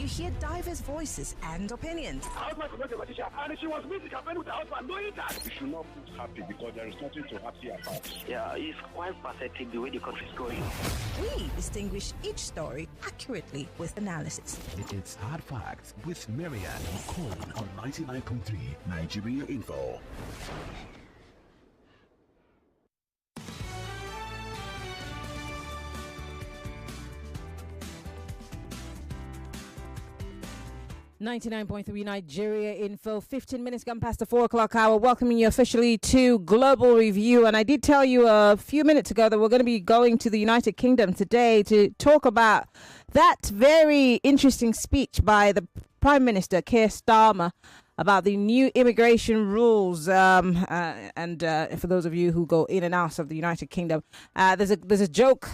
you hear diverse voices and opinions. And she was meeting campaign with the husband, knowing that. You should not put happy because there is nothing to happy about. Yeah, it's quite pathetic the way the country is going. We distinguish each story accurately with analysis. It's Hard Facts with Maryann Okon on 99.3 Nigeria Info. .3 Nigeria Info, 15 minutes gone past the 4 o'clock hour, welcoming you officially to Global Review. And I did tell you a few minutes ago that we're going to be going to the United Kingdom today to talk about that very interesting speech by the Prime Minister, Keir Starmer, about the new immigration rules. And for those of you who go in and out of the United Kingdom, there's a joke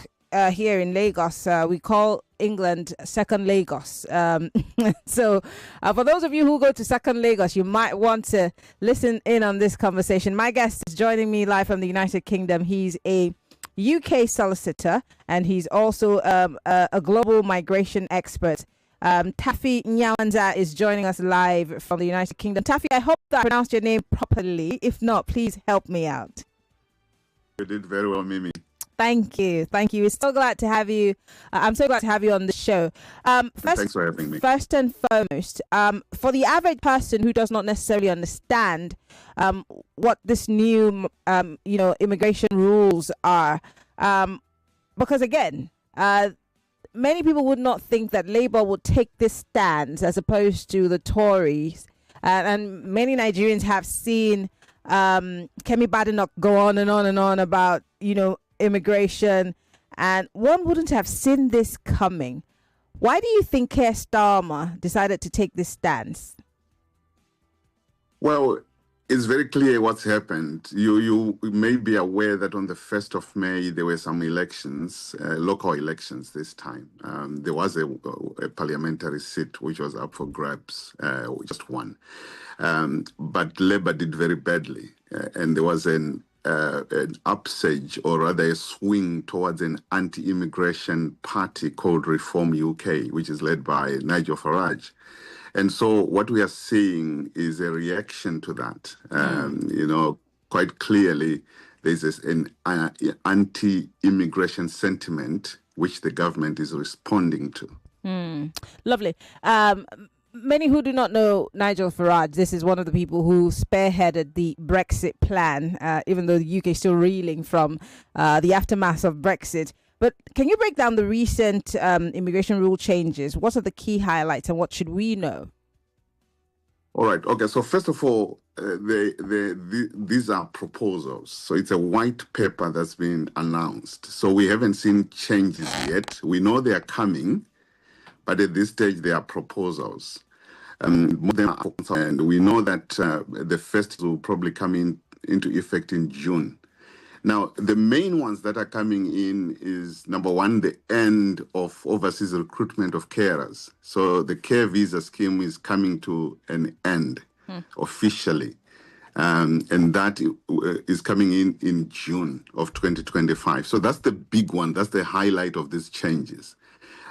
here in Lagos. We call England second Lagos. So for those of you who go to second Lagos, you might want to listen in on this conversation. My guest is joining me live from the United Kingdom. He's a UK solicitor and he's also a global migration expert. Taffi Nyawanza is joining us live from the United Kingdom. Taffi, I hope that I pronounced your name properly. If not, please help me out. You did very well, Mimi. Thank you. We're so glad to have you. I'm so glad to have you on the show. Thanks for having me. First and foremost, for the average person who does not necessarily understand what this new, immigration rules are, because again, many people would not think that Labour would take this stance as opposed to the Tories, and many Nigerians have seen Kemi Badenoch go on and on and on about, immigration, and one wouldn't have seen this coming. Why do you think Keir Starmer decided to take this stance? Well, it's very clear what's happened. You may be aware that on the 1st of May, there were some elections, local elections this time. There was a parliamentary seat which was up for grabs, just one. But Labour did very badly, and there was an upsurge, or rather a swing towards an anti-immigration party called Reform UK, which is led by Nigel Farage. And so what we are seeing is a reaction to that. Quite clearly, there's an anti-immigration sentiment which the government is responding to. Lovely. Many who do not know Nigel Farage, this is one of the people who spearheaded the Brexit plan, even though the UK is still reeling from the aftermath of Brexit. But can you break down the recent immigration rule changes? What are the key highlights and what should we know? All right. Okay. So first of all, these are proposals. So it's a white paper that's been announced. So we haven't seen changes yet. We know they are coming. But at this stage, they are proposals. And we know that the first will probably come into effect in June. Now, the main ones that are coming in is, number one, the end of overseas recruitment of carers. So the care visa scheme is coming to an end officially. And that is coming in June of 2025. So that's the big one. That's the highlight of these changes.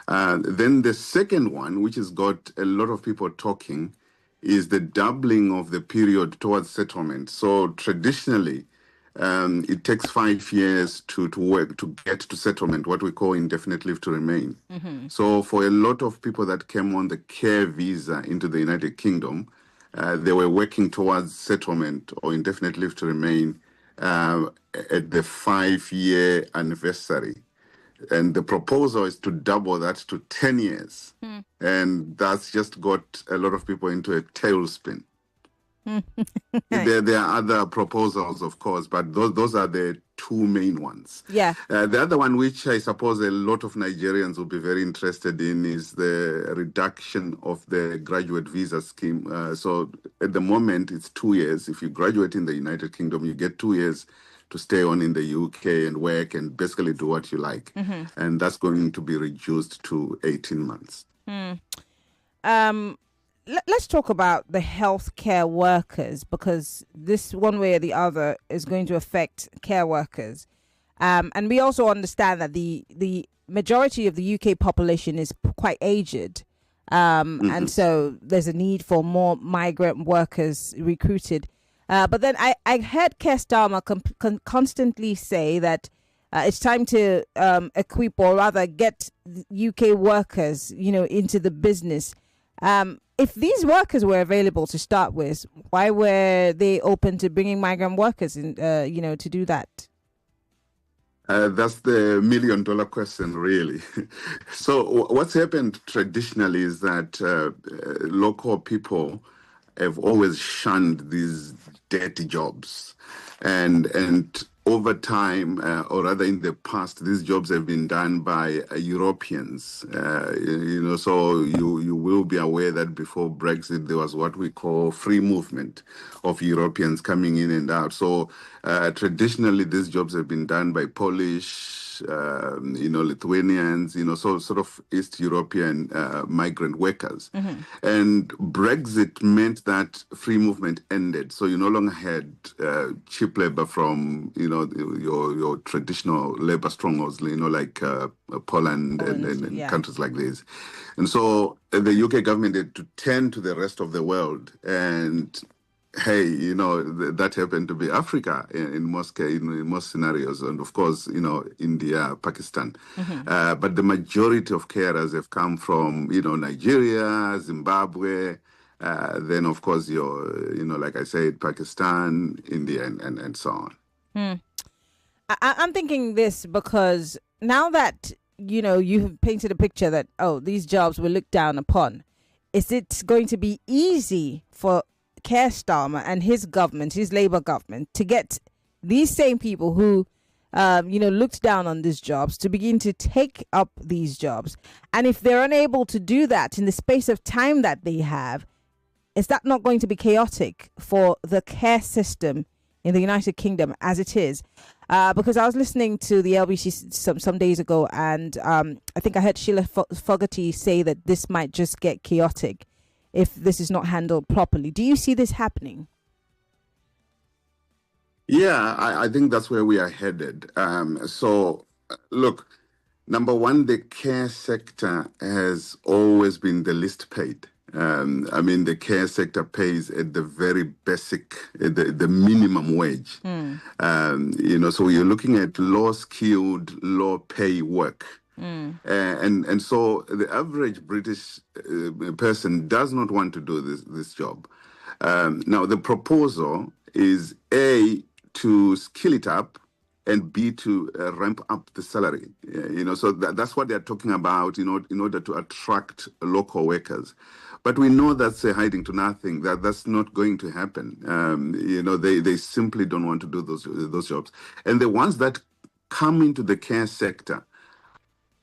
Then the second one, which has got a lot of people talking, is the doubling of the period towards settlement. So traditionally, it takes 5 years to work to get to settlement, what we call indefinite leave to remain. So for a lot of people that came on the care visa into the United Kingdom, they were working towards settlement or indefinite leave to remain at the 5-year anniversary. And the proposal is to double that to 10 years. And that's just got a lot of people into a tailspin. There are other proposals, of course, but those are the two main ones. Yeah. The other one, which I suppose a lot of Nigerians will be very interested in, is the reduction of the graduate visa scheme. So at the moment, it's 2 years. If you graduate in the United Kingdom, you get 2 years to stay on in the UK and work and basically do what you like. And that's going to be reduced to 18 months. Let's talk about the healthcare workers, because this one way or the other is going to affect care workers. And we also understand that the majority of the UK population is quite aged. And so there's a need for more migrant workers recruited. But then I heard Keir Starmer constantly say that it's time to equip, or rather get UK workers, into the business. If these workers were available to start with, why were they open to bringing migrant workers in, to do that? That's the million-dollar question, really. So what's happened traditionally is that local people have always shunned these dirty jobs, and over time, or rather in the past, these jobs have been done by Europeans. So you will be aware that before Brexit, there was what we call free movement of Europeans coming in and out. So traditionally, these jobs have been done by Polish, Lithuanians, so sort of East European migrant workers. And Brexit meant that free movement ended. So you no longer had cheap labor from, your traditional labor strongholds, like Poland and countries like this. And so the UK government had to turn to the rest of the world, and hey, that happened to be Africa in most scenarios, and of course, India, Pakistan. But the majority of carers have come from, Nigeria, Zimbabwe, then of course like I said, Pakistan, India, and so on. I'm thinking this because now that you've painted a picture that these jobs were looked down upon, is it going to be easy for Keir Starmer and his government, his Labour government, to get these same people who, looked down on these jobs to begin to take up these jobs? And if they're unable to do that in the space of time that they have, is that not going to be chaotic for the care system in the United Kingdom as it is? Because I was listening to the LBC some days ago, and I think I heard Sheila Fogarty say that this might just get chaotic if this is not handled properly. Do you see this happening? Yeah, I think that's where we are headed. So, look, number one, the care sector has always been the least paid. The care sector pays at the very basic, the minimum wage. So you're looking at low-skilled, low-pay work. And so the average British person does not want to do this job. Now, the proposal is A, to skill it up, and B, to ramp up the salary. So that's what they're talking about in order to attract local workers. But we know that's hiding to nothing. That's not going to happen. They simply don't want to do those jobs. And the ones that come into the care sector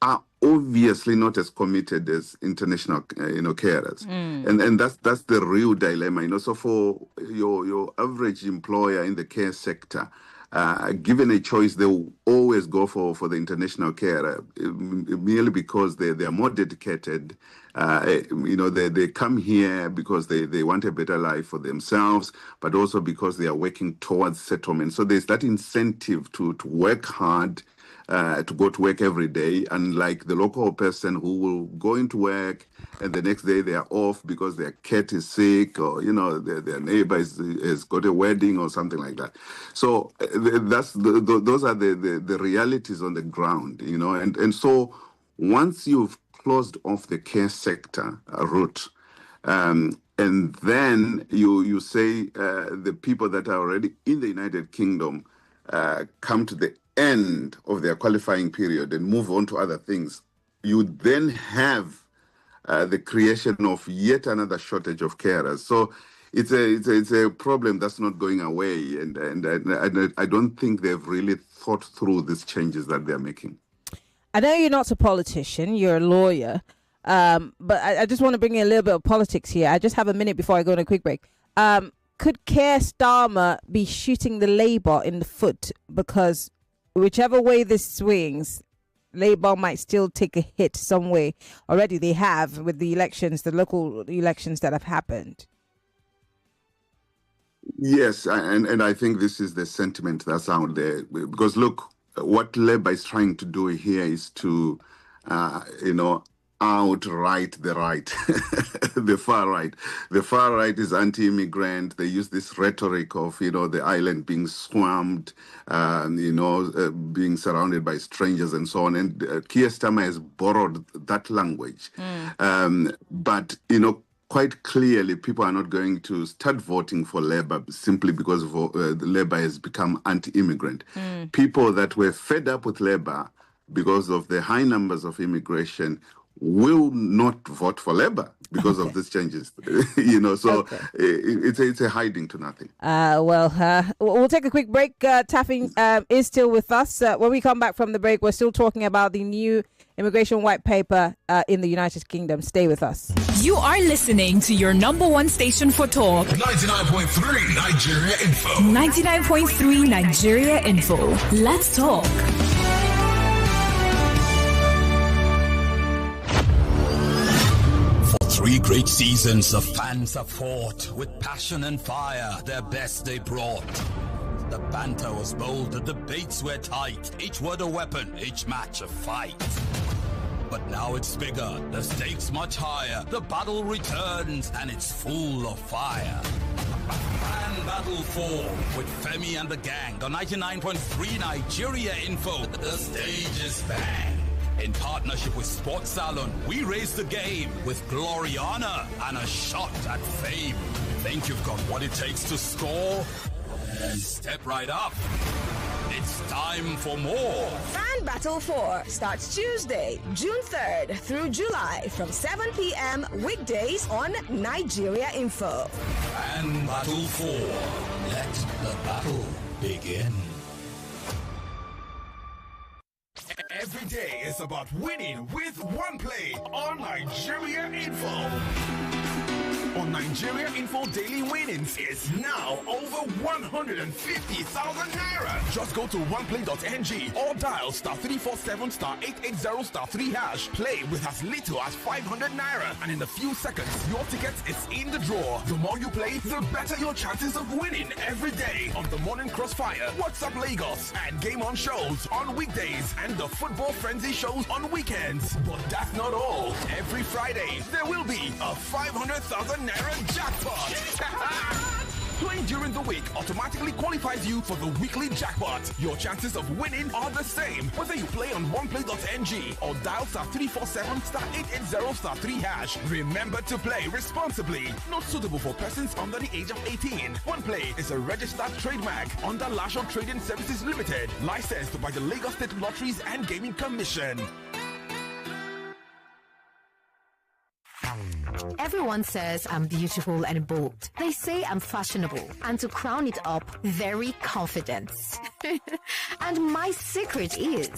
are obviously not as committed as international, carers, and that's the real dilemma. So for your average employer in the care sector, given a choice, they will always go for the international carer, merely because they are more dedicated. They come here because they want a better life for themselves, but also because they are working towards settlement. So there's that incentive to work hard, to go to work every day, unlike the local person who will go into work and the next day they are off because their cat is sick, or their neighbor has got a wedding or something like that. So those are the realities on the ground, and so once you've closed off the care sector route, and then you say the people that are already in the United Kingdom come to the end of their qualifying period and move on to other things, you then have the creation of yet another shortage of carers. So it's a problem that's not going away, and I don't think they've really thought through these changes that they're making. I know you're not a politician, you're a lawyer, but I just want to bring in a little bit of politics here. I just have a minute before I go on a quick break. Could Keir Starmer be shooting the Labour in the foot? Because whichever way this swings, Labour might still take a hit some way. Already they have with the elections, the local elections that have happened. Yes, and I think this is the sentiment that's out there. Because look, what Labour is trying to do here is to, outright the right, the far right. The far right is anti-immigrant. They use this rhetoric of, the island being swarmed, being surrounded by strangers and so on. And Keir Starmer has borrowed that language. But, quite clearly, people are not going to start voting for Labour simply because Labour has become anti-immigrant. People that were fed up with Labour because of the high numbers of immigration will not vote for Labour because of these changes. It's a hiding to nothing. We'll take a quick break. Taffi is still with us. When we come back from the break, we're still talking about the new immigration white paper in the United Kingdom. Stay with us. You are listening to your number one station for talk. 99.3 Nigeria Info. 99.3 Nigeria Info. Let's talk. For 3 great seasons, the fans have fought with passion and fire. Their best they brought. The banter was bold, the debates were tight. Each word a weapon, each match a fight. But now it's bigger, the stakes much higher. The battle returns and it's full of fire. Fan Battle 4 with Femi and the gang on 99.3 Nigeria Info. The stage is bang. In partnership with Sports Salon, we raise the game with glory, honor, and a shot at fame. Think you've got what it takes to score? Then step right up. It's time for more. Fan Battle 4 starts Tuesday, June 3rd through July from 7 p.m. weekdays on Nigeria Info. Fan Battle 4. Let the battle begin. Every day is about winning with one play on Nigeria Info. On Nigeria Info Daily Winnings is now over 150,000 naira. Just go to oneplay.ng or dial *347 *880 *3#. Play with as little as 500 naira, and in a few seconds, your ticket is in the draw. The more you play, the better your chances of winning every day on the Morning Crossfire, WhatsApp Lagos, and Game On shows on weekdays, and the Football Frenzy shows on weekends. But that's not all. Every Friday, there will be a 500,000 naira jackpot. Playing during the week automatically qualifies you for the weekly jackpot. Your chances of winning are the same whether you play on oneplay.ng or dial *347 *880 *3#. Remember to play responsibly. Not suitable for persons under the age of 18. OnePlay is a registered trademark under Lasho Trading Services Limited, licensed by the Lagos State Lotteries and Gaming Commission. Everyone says I'm beautiful and bold. They say I'm fashionable, and to crown it up, very confident. And my secret is...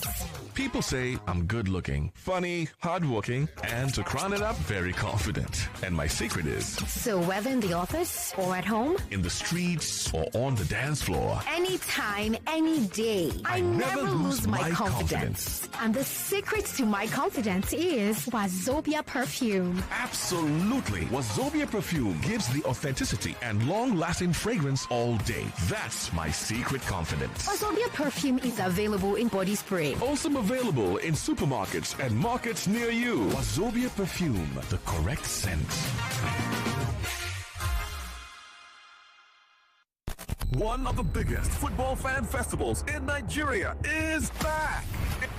People say I'm good looking, funny, hardworking, and to crown it up, very confident. And my secret is... So whether in the office or at home, in the streets or on the dance floor, anytime, any day, I never lose my confidence. And the secret to my confidence is Wazobia perfume. Absolutely. Wazobia perfume gives the authenticity and long-lasting fragrance all day. That's my secret confidence. Wazobia perfume is available in body spray. Also available in supermarkets and markets near you. Wazobia perfume, the correct scent. One of the biggest football fan festivals in Nigeria is back.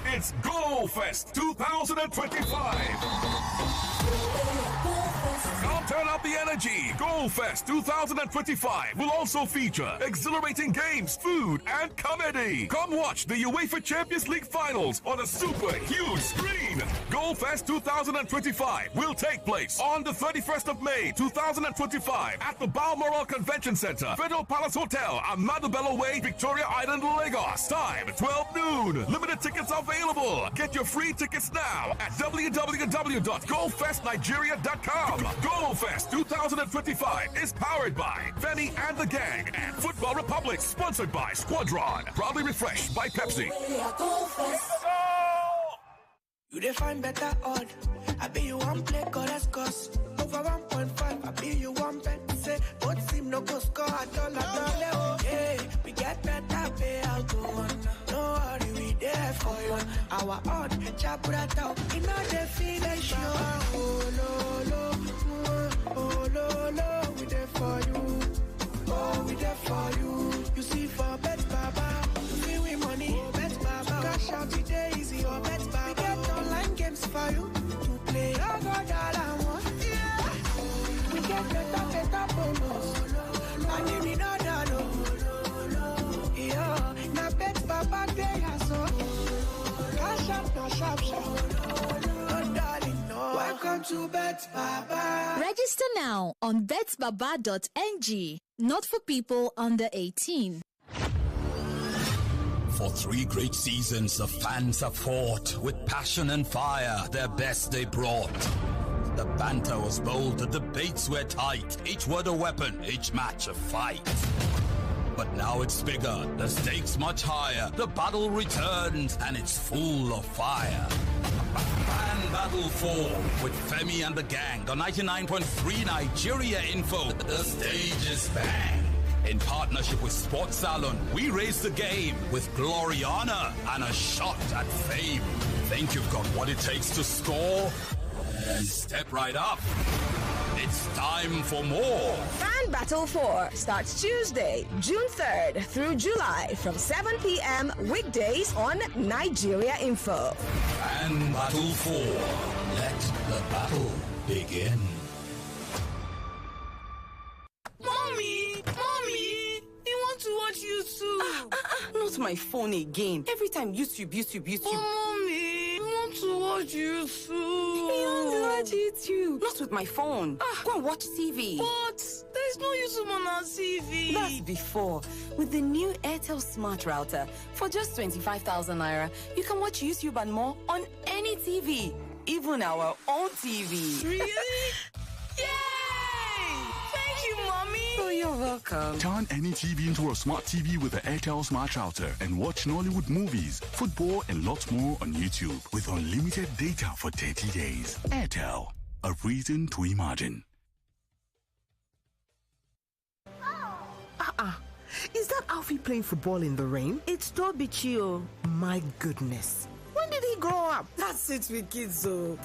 It's Go Fest 2025. Come turn up the energy. Go Fest 2025 will also feature exhilarating games, food, and comedy. Come watch the UEFA Champions League finals on a super huge screen. Go Fest 2025 will take place on the 31st of May 2025 at the Balmoral Convention Center, Federal Palace Hotel, Amado Bello Way, Victoria Island, Lagos. Time 12 noon. Limited tickets available. Get your free tickets now at www.gofestnigeria.com. Go Fest 2025 is powered by Femi and the Gang and Football Republic, sponsored by Squadron. Proudly refreshed by Pepsi. You define better odd. I bet you one play cost over 1.5. I bet you one bet say both seem no go score at all. Yeah, we get better payout on. No worry, we there for you. Our odd chapter out. In all the feel show. Register now on betbaba.ng. Not for people under 18. For 3 great seasons, the fans have fought with passion and fire. Their best they brought. The banter was bold, the debates were tight. Each word a weapon, each match a fight. But now it's bigger, the stakes much higher. The battle returns and it's full of fire. Fan Battle 4 with Femi and the gang on 99.3 Nigeria Info. The stage is bang. In partnership with Sports Salon, we raise the game with glory, honor, and a shot at fame. Think you've got what it takes to score? Then step right up. It's time for more. Fan Battle 4 starts Tuesday, June 3rd through July from 7 p.m. weekdays on Nigeria Info. Fan Battle 4. Let the battle begin. Mommy! You want to watch YouTube? Not my phone again. Every time YouTube. Mommy, you want to watch YouTube? You want to watch YouTube? Not with my phone. Go and watch TV. But there's no YouTube on our TV. That's before. With the new Airtel Smart Router, for just 25,000 naira, you can watch YouTube and more on any TV. Even our own TV. Really? Yay! Thank you, Mommy. Oh, you're welcome. Turn any TV into a smart TV with the Airtel Smart Router and watch Nollywood movies, football, and lots more on YouTube with unlimited data for 30 days. Airtel, a reason to imagine. Is that Alfie playing football in the rain? It's Toby Chio. My goodness. When did he grow up? That's it with kids, though.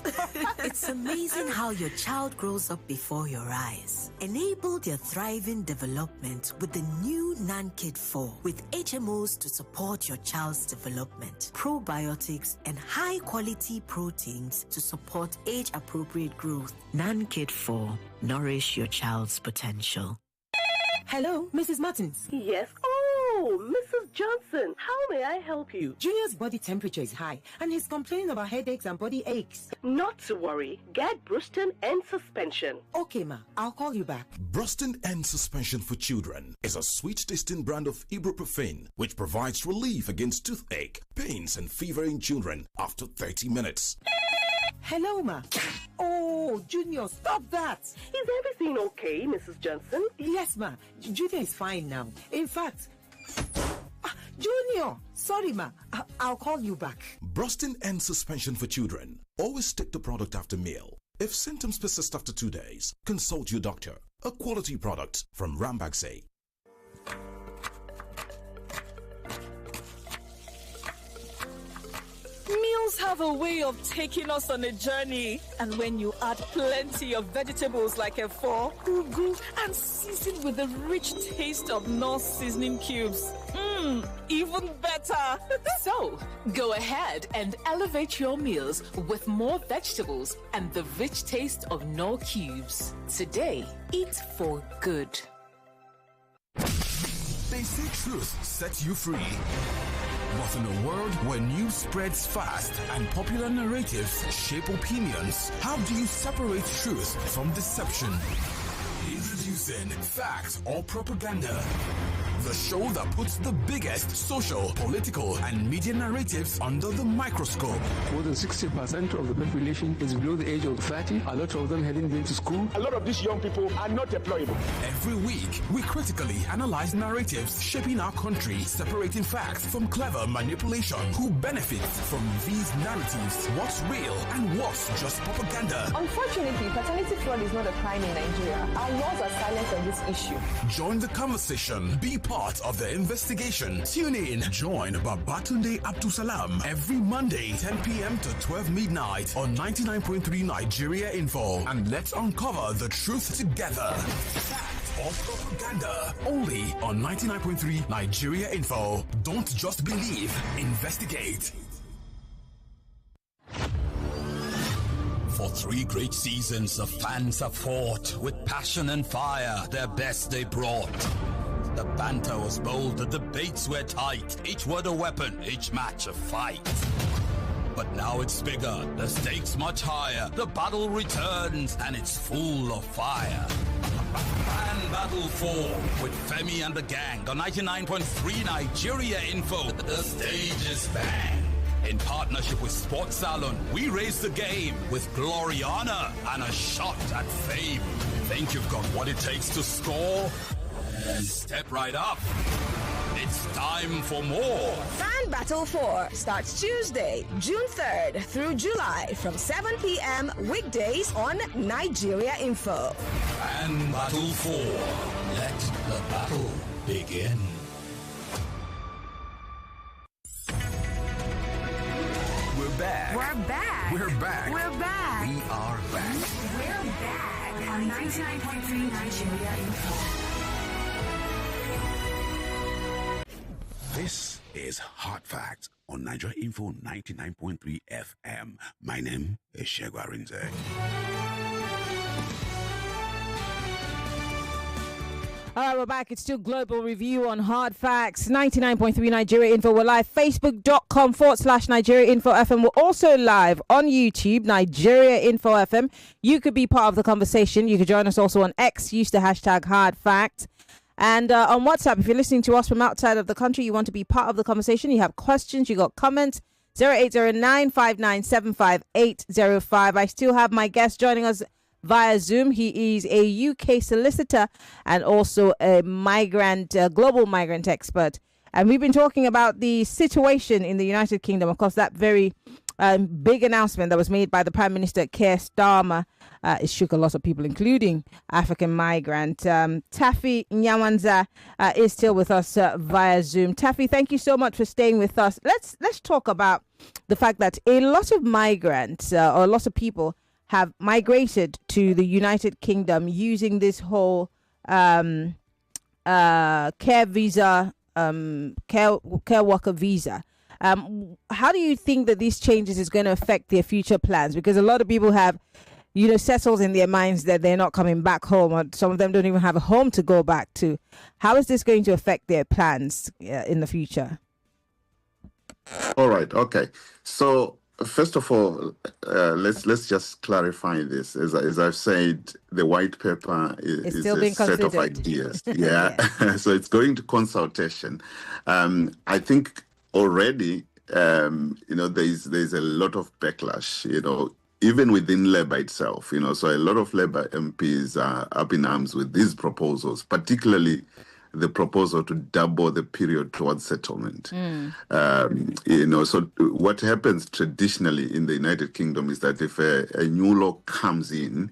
It's amazing how your child grows up before your eyes. Enable their thriving development with the new NanKid 4 with HMOs to support your child's development, probiotics, and high-quality proteins to support age-appropriate growth. NanKid 4. Nourish your child's potential. Hello, Mrs. Martins. Yes. Oh, Mrs. Johnson, how may I help you? Junior's body temperature is high, and he's complaining about headaches and body aches. Not to worry. Get Bruston and suspension. Okay, ma. I'll call you back. Bruston and Suspension for Children is a sweet-tasting brand of ibuprofen which provides relief against toothache, pains, and fever in children after 30 minutes. Hello, ma. Oh, Junior, stop that. Is everything okay, Mrs. Johnson? Yes, ma. Junior is fine now. In fact, Junior, sorry, ma. I'll call you back. Brustin and Suspension for Children. Always take the product after meal. If symptoms persist after 2 days, consult your doctor. A quality product from Rambaxay. Meals have a way of taking us on a journey, and when you add plenty of vegetables like efo, ugu, and season with the rich taste of North seasoning cubes, even better. So, go ahead and elevate your meals with more vegetables and the rich taste of Knorr cubes. Today, eat for good. They say truth sets you free. But in a world where news spreads fast and popular narratives shape opinions, how do you separate truth from deception? Introducing Fact or Propaganda, the show that puts the biggest social, political, and media narratives under the microscope. More than 60% of the population is below the age of 30. A lot of them hadn't been to school. A lot of these young people are not employable. Every week, we critically analyze narratives shaping our country, separating facts from clever manipulation. Who benefits from these narratives? What's real and what's just propaganda? Unfortunately, paternity fraud is not a crime in Nigeria. Our laws are silent on this issue. Join the conversation. Be part of the investigation. Tune in. Join Babatunde Abdusalam every Monday, 10 p.m. to 12 midnight on 99.3 Nigeria Info. And let's uncover the truth together. Fact or propaganda. Only on 99.3 Nigeria Info. Don't just believe. Investigate. For 3 great seasons, the fans have fought with passion and fire. Their best they brought. The banter was bold, the debates were tight. Each word a weapon, each match a fight. But now it's bigger, the stakes much higher. The battle returns and it's full of fire. Fan Battle 4 with Femi and the gang on 99.3 Nigeria Info. The stage is bang. In partnership with Sports Salon, we raise the game with glory, honor, and a shot at fame. Think you've got what it takes to score? Then step right up. It's time for more. Fan Battle 4 starts Tuesday, June 3rd through July from 7 p.m. weekdays on Nigeria Info. Fan Battle 4. Let the battle begin. We're back. We're back. We're back. We're back. We are back. We're back on 99.3 Nigeria Info. This is Hard Facts on Nigeria Info 99.3 FM. My name is Shegwa Rinze. All right, we're back. It's still Global Review on Hard Facts, 99.3 Nigeria Info. We're live, facebook.com/Nigeria Info FM. We're also live on YouTube, Nigeria Info FM. You could be part of the conversation. You could join us also on X, use the hashtag Hard Facts. And on WhatsApp, if you're listening to us from outside of the country, you want to be part of the conversation, you have questions, you got comments, 0809597585. I still have my guest joining us via Zoom. He is a UK solicitor and also a global migrant expert. And we've been talking about the situation in the United Kingdom. Of course, that very big announcement that was made by the Prime Minister, Keir Starmer. It shook a lot of people, including African migrant. Taffi Nyawanza is still with us via Zoom. Taffi, thank you so much for staying with us. Let's talk about the fact that a lot of migrants or a lot of people have migrated to the United Kingdom using this whole care visa, care worker visa. How do you think that these changes is going to affect their future plans? Because a lot of people have, settled in their minds that they're not coming back home, or some of them don't even have a home to go back to. How is this going to affect their plans in the future? All right. Okay. So first of all, let's just clarify this. As I've said, the white paper is still a being set of considered. ideas. Yeah. So it's going to consultation. I think already, there's a lot of backlash, even within Labour itself, so a lot of Labour MPs are up in arms with these proposals, particularly the proposal to double the period towards settlement. So what happens traditionally in the United Kingdom is that if a new law comes in,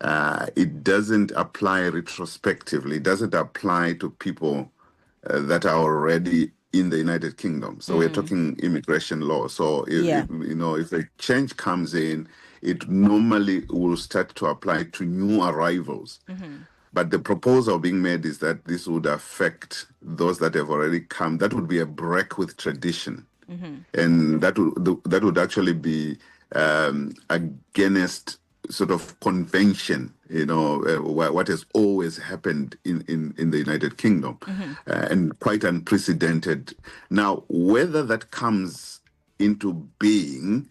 it doesn't apply retrospectively. It doesn't apply to people that are already in the United Kingdom. So we're talking immigration law. So if a change comes in, it normally will start to apply to new arrivals. But the proposal being made is that this would affect those that have already come. That would be a break with tradition. And that would actually be against sort of convention, what has always happened in the United Kingdom, and quite unprecedented. Now, whether that comes into being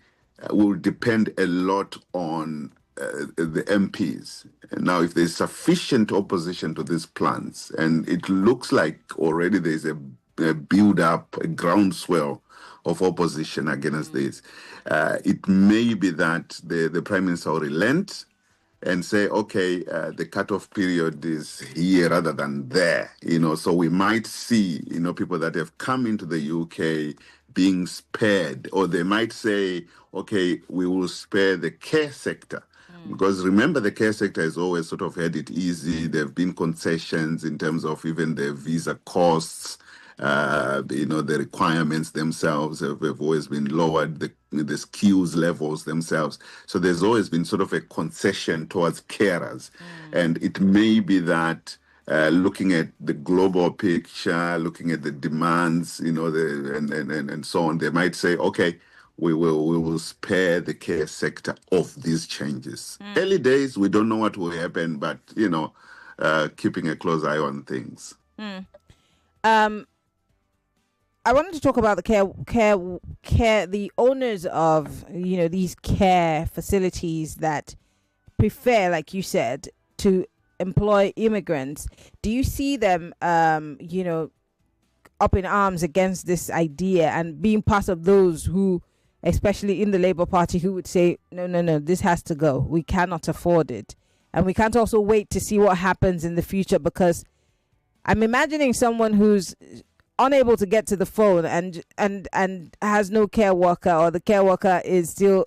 will depend a lot on the MPs. Now, if there's sufficient opposition to these plans, and it looks like already there's a build-up, a groundswell of opposition against this, it may be that the Prime Minister will relent and say, okay, the cutoff period is here rather than there. So we might see, people that have come into the UK being spared, or they might say, okay, we will spare the care sector. Because remember, the care sector has always sort of had it easy. There have been concessions in terms of even the visa costs. The requirements themselves have always been lowered, the skills levels themselves. So there's always been sort of a concession towards carers. And it may be that looking at the global picture, looking at the demands, and so on, they might say, okay, we will spare the care sector of these changes. Early days, we don't know what will happen, but, keeping a close eye on things. I wanted to talk about the care, the owners of, these care facilities that prefer, like you said, to employ immigrants. Do you see them, up in arms against this idea and being part of those who, especially in the Labour Party, who would say, no, this has to go. We cannot afford it. And we can't also wait to see what happens in the future, because I'm imagining someone who's unable to get to the phone and has no care worker, or the care worker they're still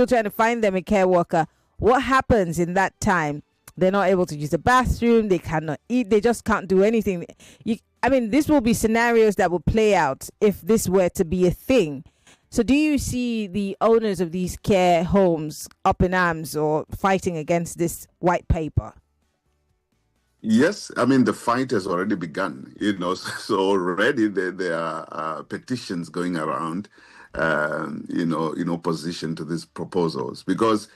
trying to find them a care worker. What happens in that time? They're not able to use the bathroom. They cannot eat. They just can't do anything. This will be scenarios that will play out if this were to be a thing. So do you see the owners of these care homes up in arms or fighting against this white paper? Yes, the fight has already begun, so already there are petitions going around, in opposition to these proposals, because,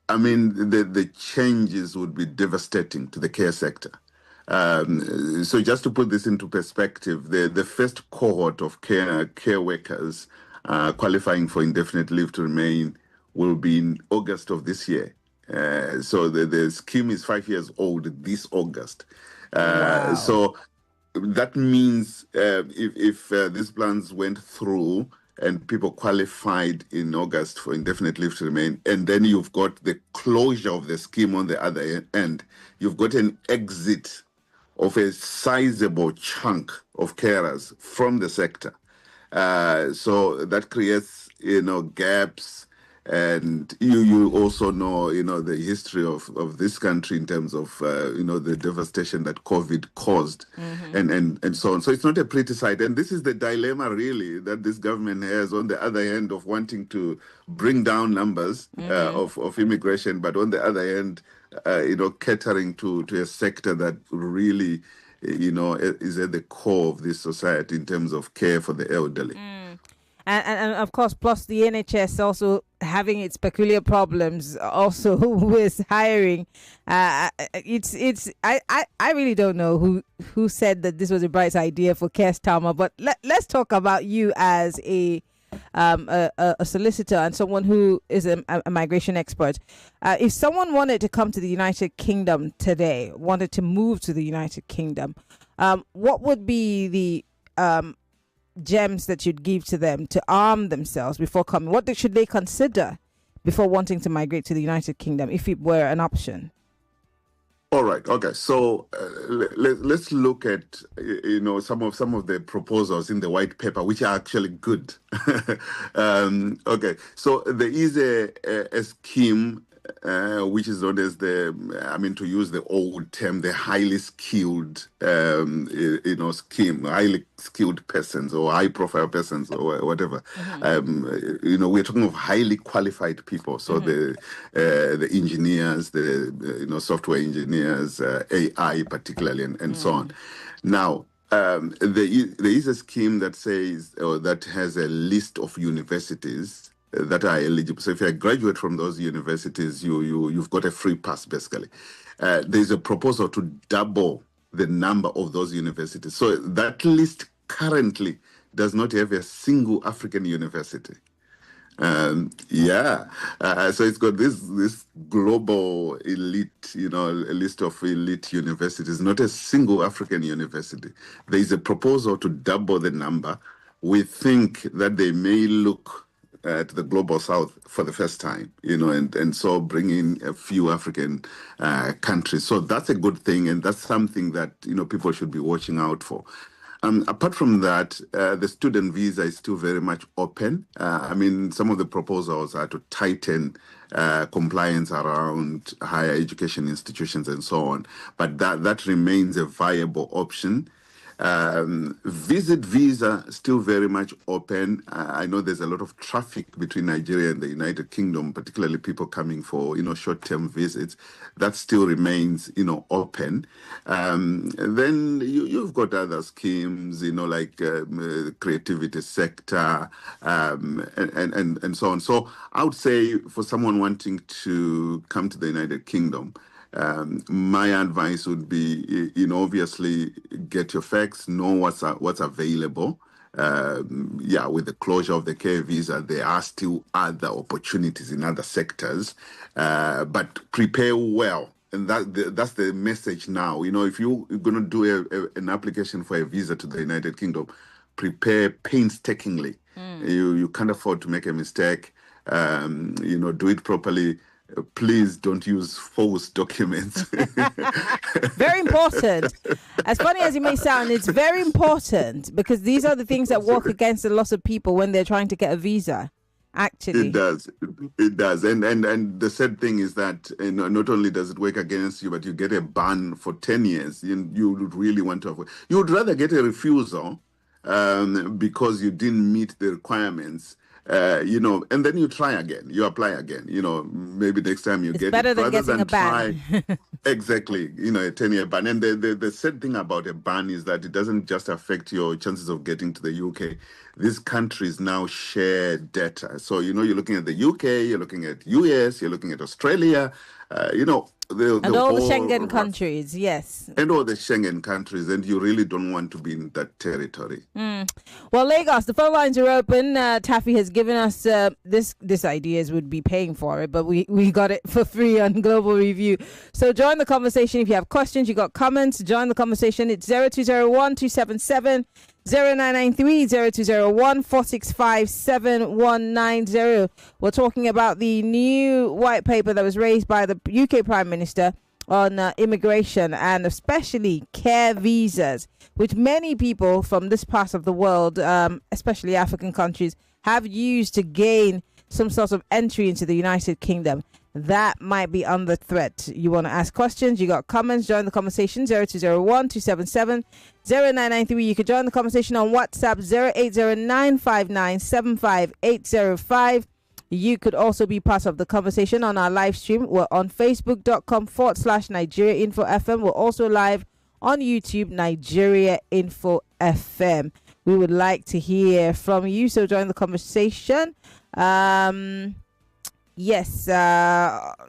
the changes would be devastating to the care sector. So just to put this into perspective, the first cohort of care workers qualifying for indefinite leave to remain will be in August of this year. So the scheme is 5 years old this August. Wow. So that means if these plans went through and people qualified in August for indefinite leave to remain, and then you've got the closure of the scheme on the other end, you've got an exit of a sizable chunk of carers from the sector. So that creates, gaps. And you also know, the history of this country in terms of, the devastation that COVID caused, and so on. So it's not a pretty sight. And this is the dilemma, really, that this government has on the other end of wanting to bring down numbers of immigration, but on the other end, catering to a sector that really, is at the core of this society in terms of care for the elderly. And of course, plus the NHS also having its peculiar problems also with hiring. I really don't know who said that this was a bright idea for Keir Starmer, but let's talk about you as a solicitor and someone who is a migration expert. If someone wanted to come to the United Kingdom today, wanted to move to the United Kingdom, what would be the gems that you'd give to them to arm themselves before coming? What should they consider before wanting to migrate to the United Kingdom, if it were an option? All right. Okay. So let's look at some of the proposals in the white paper, which are actually good. Okay. So there is a scheme which is known as to use the old term, the highly skilled, scheme, highly skilled persons or high profile persons or whatever. We're talking of highly qualified people. So the engineers, the software engineers, AI particularly, and so on. Now, there is a scheme that says, or that has a list of universities that are eligible. So if you're a graduate from those universities, you've got a free pass, basically. There's a proposal to double the number of those universities. So that list currently does not have a single African university. So it's got this global elite, a list of elite universities, not a single African university. There is a proposal to double the number. We think that they may look at the global south for the first time, and so bring in a few African countries. So that's a good thing, and that's something that, people should be watching out for. Apart from that, the student visa is still very much open. Some of the proposals are to tighten compliance around higher education institutions and so on, but that remains a viable option. Visit visa still very much open. I know there's a lot of traffic between Nigeria and the United Kingdom, particularly people coming for short-term visits. That still remains open. Then you've got other schemes, like creativity sector, and so on. So I would say for someone wanting to come to the United Kingdom, my advice would be, obviously get your facts, know what's available, with the closure of the K visa, there are still other opportunities in other sectors, but prepare well. And that's the message now. If you're going to do an application for a visa to the United Kingdom, prepare painstakingly. You can't afford to make a mistake. Do it properly. Please don't use false documents. Very important. As funny as it may sound, it's very important because these are the things that work against a lot of people when they're trying to get a visa. Actually, it does. And the sad thing is that not only does it work against you, but you get a ban for 10 years. You would really want to avoid. You would rather get a refusal because you didn't meet the requirements. And then you try again, you apply again, maybe next time you get better it. Than getting a ban. Exactly, a 10-year ban. And the sad thing about a ban is that it doesn't just affect your chances of getting to the UK. These countries now share data. So, you're looking at the UK, you're looking at US, you're looking at Australia, and all the Schengen countries, yes. And all the Schengen countries, and you really don't want to be in that territory. Well, Lagos, the phone lines are open. Taffi has given us this ideas would be paying for it, but we got it for free on Global Review. So join the conversation. If you have questions, you got comments, join the conversation. It's 0201-277 0993 0201 465 7190. We're talking about the new white paper that was raised by the UK Prime Minister on immigration and especially care visas, which many people from this part of the world, especially African countries, have used to gain some sort of entry into the United Kingdom. That might be under threat. You want to ask questions, you got comments, join the conversation. 0201 277 0993. You can join the conversation on WhatsApp 08095975 You could also be part of the conversation on our live stream. We're on facebook.com/Nigeria Info FM. We're also live on YouTube, Nigeria Info FM. We would like to hear from you, so join the conversation. Yes,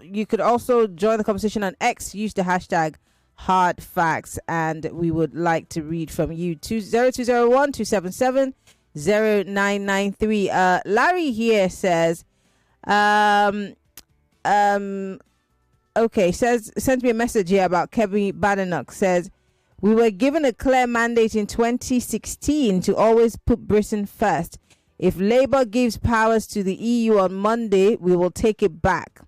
you could also join the conversation on X. Use the hashtag hard facts, and we would like to read from you. 0201 277 0993. Larry here says, sends me a message here about Kemi Badenoch. Says, we were given a clear mandate in 2016 to always put Britain first. If Labour gives powers to the EU on Monday, we will take it back.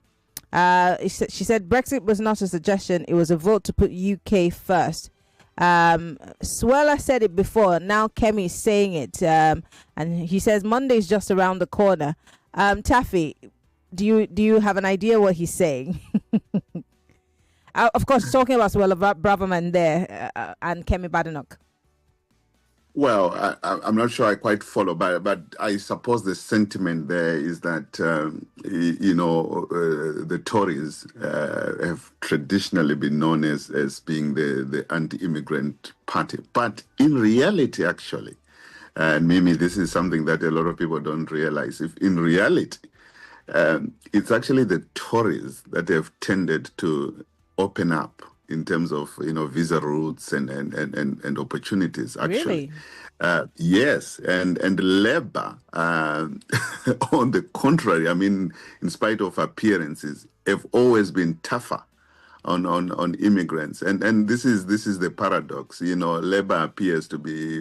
She said Brexit was not a suggestion. It was a vote to put UK first. Swella said it before. Now Kemi is saying it. And he says Monday is just around the corner. Taffi, do you have an idea what he's saying? Of course, talking about Swella Braverman there and Kemi Badenoch. Well, I'm not sure I quite follow, but I suppose the sentiment there is that, the Tories have traditionally been known as being the anti-immigrant party. But in reality, actually, and Mimi, this is something that a lot of people don't realize. If in reality, it's actually the Tories that have tended to open up in terms of visa routes and opportunities. Actually, really? Yes, and Labour, on the contrary, I mean, in spite of appearances, have always been tougher on immigrants, and this is the paradox. Labour appears to be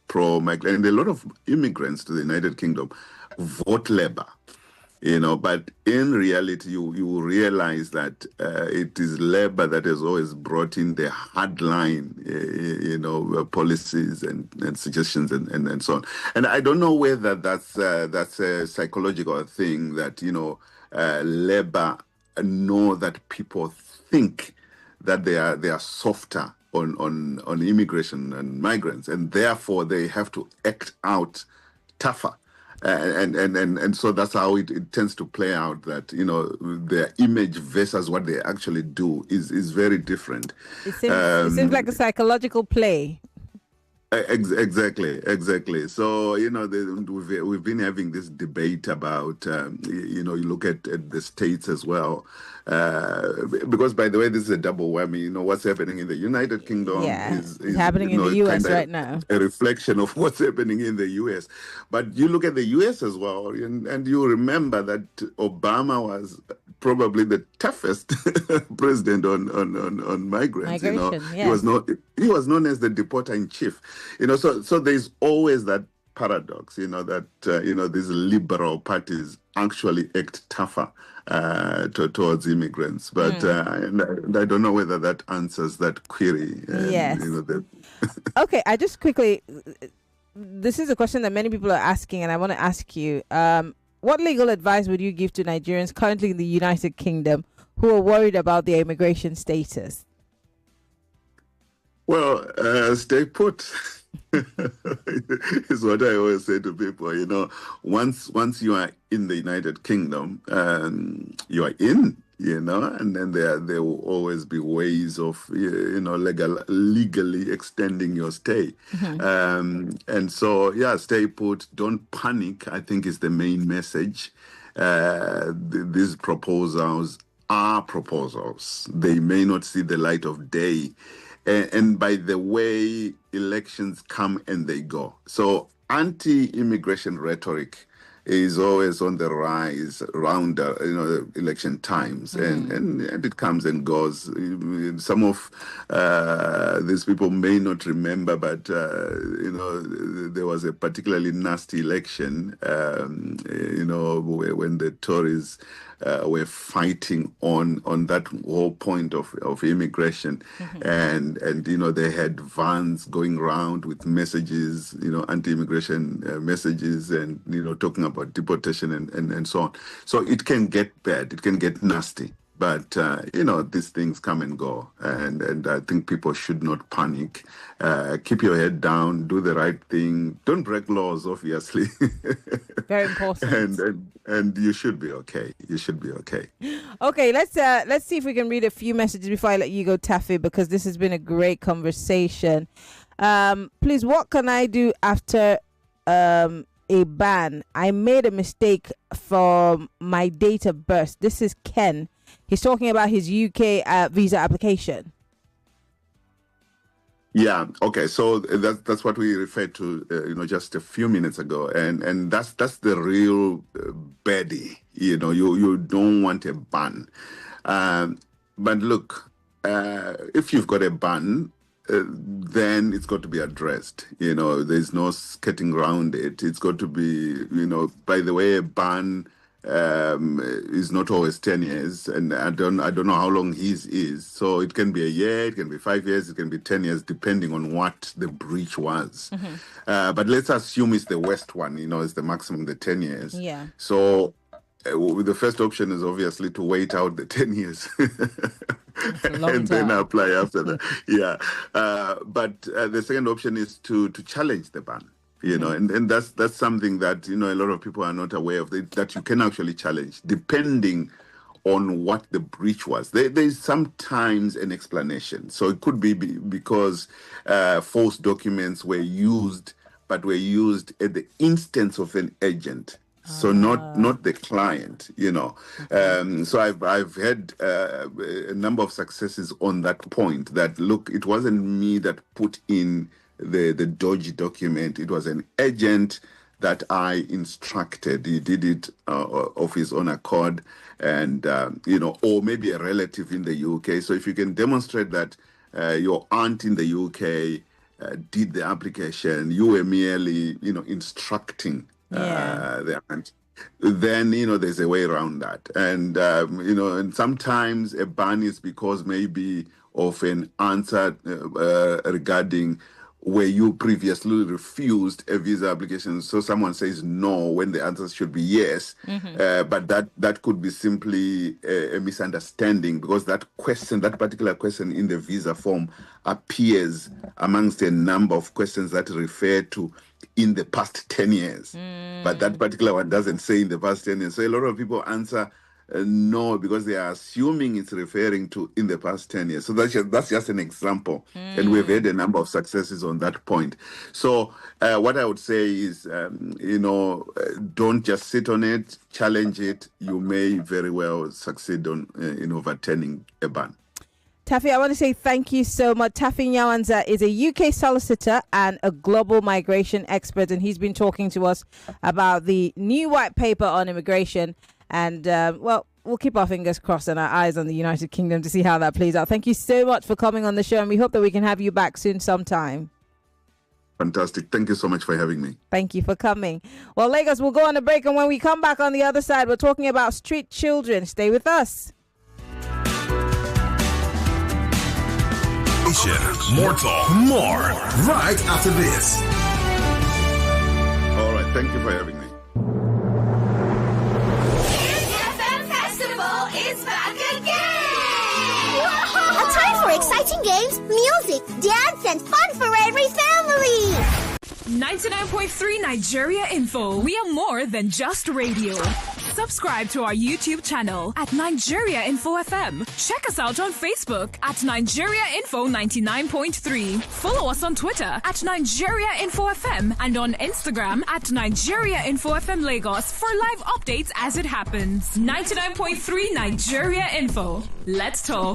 pro-migrant, and a lot of immigrants to the United Kingdom vote Labour. But in reality, you realize that it is Labour that has always brought in the hardline, policies and suggestions and so on. And I don't know whether that's a psychological thing that, Labour know that people think that they are softer on immigration and migrants, and therefore they have to act out tougher. And so that's how it tends to play out, that their image versus what they actually do is very different. It seems like a psychological play. Exactly. So, we've been having this debate about, you look at the states as well. Because, by the way, this is a double whammy. What's happening in the United Kingdom is happening in the US right now. A reflection of what's happening in the US. But you look at the US as well, and you remember that Obama was probably the toughest president on migrants. Migration, He was known as the deporter in chief. So there's always that paradox, that these liberal parties actually act tougher towards immigrants. But and I don't know whether that answers that query. Yes. Okay, I just quickly, this is a question that many people are asking, and I want to ask you, what legal advice would you give to Nigerians currently in the United Kingdom who are worried about their immigration status? Well, stay put. Is what I always say to people. Once you are in the United Kingdom, you are in. And then there will always be ways of legally extending your stay. And so stay put. Don't panic, I think, is the main message. These proposals are proposals. They may not see the light of day. And by the way, elections come and they go. So anti-immigration rhetoric is always on the rise around election times, and it comes and goes. Some of these people may not remember, but there was a particularly nasty election, when the Tories were fighting on that whole point of immigration, and they had vans going around with messages, anti-immigration messages, and talking about deportation and so on. So it can get bad, it can get nasty. But, these things come and go. And I think people should not panic. Keep your head down, do the right thing. Don't break laws, obviously. Very important. And you should be okay. You should be okay. Okay, let's see if we can read a few messages before I let you go, Taffi, because this has been a great conversation. Please, what can I do after a ban? I made a mistake for my date of birth. This is Ken. He's talking about his UK visa application. Yeah. Okay. So that's what we referred to, just a few minutes ago, and that's the real baddie. You don't want a ban, but look, if you've got a ban, then it's got to be addressed. There's no skirting around it. It's got to be, by the way, a ban is not always 10 years, and I don't know how long his is. So it can be a year, it can be 5 years, it can be 10 years, depending on what the breach was. But let's assume it's the worst one, it's the maximum, the 10 years. Yeah. So the first option is obviously to wait out the 10 years and then apply after that. Yeah. But the second option is to challenge the ban. And that's something that, a lot of people are not aware of, that you can actually challenge, depending on what the breach was. There's sometimes an explanation. So it could be because false documents were used, but were used at the instance of an agent. So not the client, So I've had a number of successes on that point, that, look, it wasn't me that put in the dodgy document. It was an agent that I instructed. He did it of his own accord, and or maybe a relative in the UK. So if you can demonstrate that your aunt in the UK did the application, you were merely instructing the aunt, then there's a way around that. And and sometimes a ban is because maybe of an answer regarding where you previously refused a visa application. So someone says no when the answer should be yes. But that could be simply a misunderstanding, because that particular question in the visa form appears amongst a number of questions that refer to in the past 10 years. But that particular one doesn't say in the past 10 years. So a lot of people answer No, because they are assuming it's referring to in the past 10 years. So that's just an example. And we've had a number of successes on that point. So what I would say is, don't just sit on it, challenge it. You may very well succeed on in overturning a ban. Taffi, I want to say thank you so much. Taffi Nyawanza is a UK solicitor and a global migration expert, and he's been talking to us about the new white paper on immigration. And, we'll keep our fingers crossed and our eyes on the United Kingdom to see how that plays out. Thank you so much for coming on the show, and we hope that we can have you back soon sometime. Fantastic. Thank you so much for having me. Thank you for coming. Well, Lagos, we'll go on a break, and when we come back on the other side, we're talking about street children. Stay with us. More talk, more right after this. All right. Thank you for having me. Is back again! A time for exciting games, music, dance, and fun for every family! 99.3 Nigeria Info. We are more than just radio. Subscribe to our YouTube channel at Nigeria Info FM. Check us out on Facebook at Nigeria Info 99.3. Follow us on Twitter at Nigeria Info FM and on Instagram at Nigeria Info FM Lagos for live updates as it happens. 99.3 Nigeria Info. Let's talk.